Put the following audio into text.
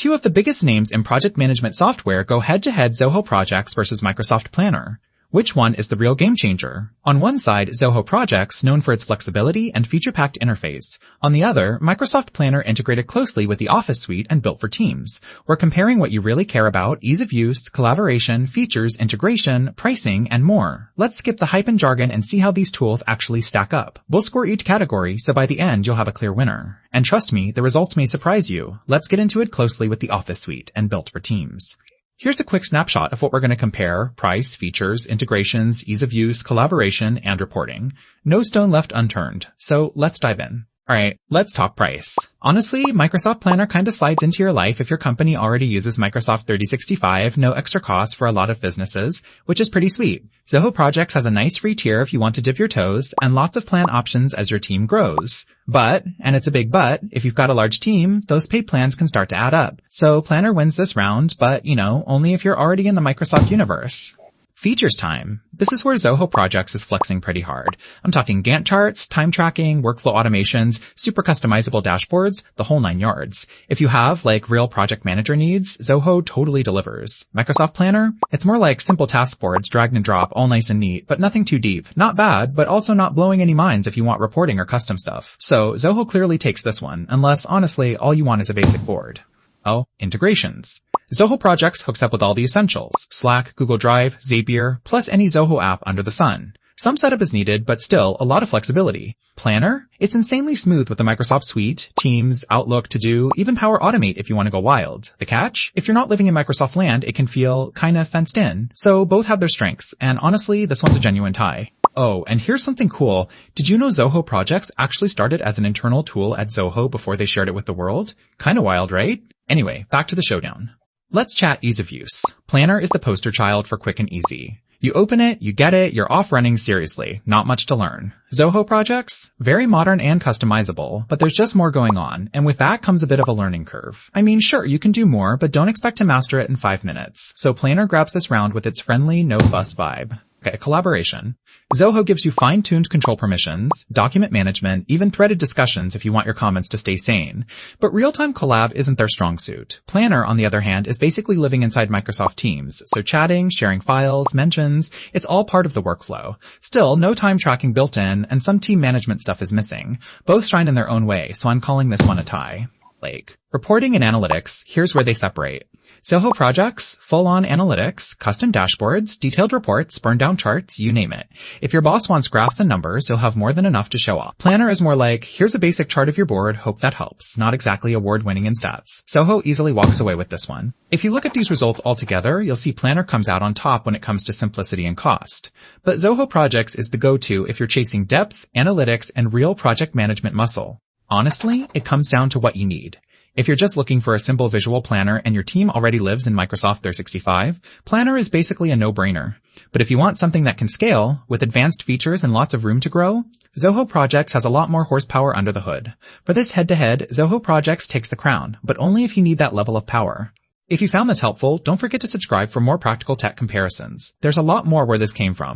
two of the biggest names in project management software go head-to-head Zoho Projects versus Microsoft Planner. Which one is the real game changer? On one side, Zoho Projects, known for its flexibility and feature-packed interface. On the other, Microsoft Planner integrated closely with the Office suite and built for teams. We're comparing what you really care about, ease of use, collaboration, features, integration, pricing, and more. Let's skip the hype and jargon and see how these tools actually stack up. We'll score each category, so by the end you'll have a clear winner. And trust me, the results may surprise you. Let's get into it closely with the Office suite and built for teams. Here's a quick snapshot of what we're going to compare: price, features, integrations, ease of use, collaboration, and reporting. No stone left unturned. So let's dive in. Alright, let's talk price. Honestly, Microsoft Planner kinda slides into your life if your company already uses Microsoft 365, no extra cost for a lot of businesses, which is pretty sweet. Zoho Projects has a nice free tier if you want to dip your toes, and lots of plan options as your team grows. But, and it's a big but, if you've got a large team, those paid plans can start to add up. So Planner wins this round, but, only if you're already in the Microsoft universe. Features time. This is where Zoho Projects is flexing pretty hard. I'm talking Gantt charts, time tracking, workflow automations, super customizable dashboards, the whole 9 yards. If you have, real project manager needs, Zoho totally delivers. Microsoft Planner? It's more like simple task boards, drag and drop, all nice and neat, but nothing too deep. Not bad, but also not blowing any minds if you want reporting or custom stuff. So Zoho clearly takes this one, unless, honestly, all you want is a basic board. Oh, integrations. Zoho Projects hooks up with all the essentials: Slack, Google Drive, Zapier, plus any Zoho app under the sun. Some setup is needed, but still a lot of flexibility. Planner? It's insanely smooth with the Microsoft Suite, Teams, Outlook, To-Do, even Power Automate if you want to go wild. The catch? If you're not living in Microsoft land, it can feel kinda fenced in. So both have their strengths, and honestly, this one's a genuine tie. Oh, and here's something cool. Did you know Zoho Projects actually started as an internal tool at Zoho before they shared it with the world? Kinda wild, right? Anyway, back to the showdown. Let's chat ease of use. Planner is the poster child for quick and easy. You open it, you get it, you're off running seriously. Not much to learn. Zoho Projects? Very modern and customizable, but there's just more going on, and with that comes a bit of a learning curve. I mean, sure, you can do more, but don't expect to master it in 5 minutes. So Planner grabs this round with its friendly, no-fuss vibe. Okay, collaboration. Zoho gives you fine-tuned control permissions, document management, even threaded discussions if you want your comments to stay sane. But real-time collab isn't their strong suit. Planner, on the other hand, is basically living inside Microsoft Teams. So chatting, sharing files, mentions, it's all part of the workflow. Still, no time tracking built in, and some team management stuff is missing. Both shine in their own way, so I'm calling this one a tie. Reporting and analytics, here's where they separate. Zoho Projects, full-on analytics, custom dashboards, detailed reports, burn-down charts, you name it. If your boss wants graphs and numbers, you'll have more than enough to show off. Planner is more like, here's a basic chart of your board, hope that helps. Not exactly award-winning in stats. Zoho easily walks away with this one. If you look at these results all together, you'll see Planner comes out on top when it comes to simplicity and cost. But Zoho Projects is the go-to if you're chasing depth, analytics, and real project management muscle. Honestly, it comes down to what you need. If you're just looking for a simple visual planner and your team already lives in Microsoft 365, Planner is basically a no-brainer. But if you want something that can scale, with advanced features and lots of room to grow, Zoho Projects has a lot more horsepower under the hood. For this head-to-head, Zoho Projects takes the crown, but only if you need that level of power. If you found this helpful, don't forget to subscribe for more practical tech comparisons. There's a lot more where this came from.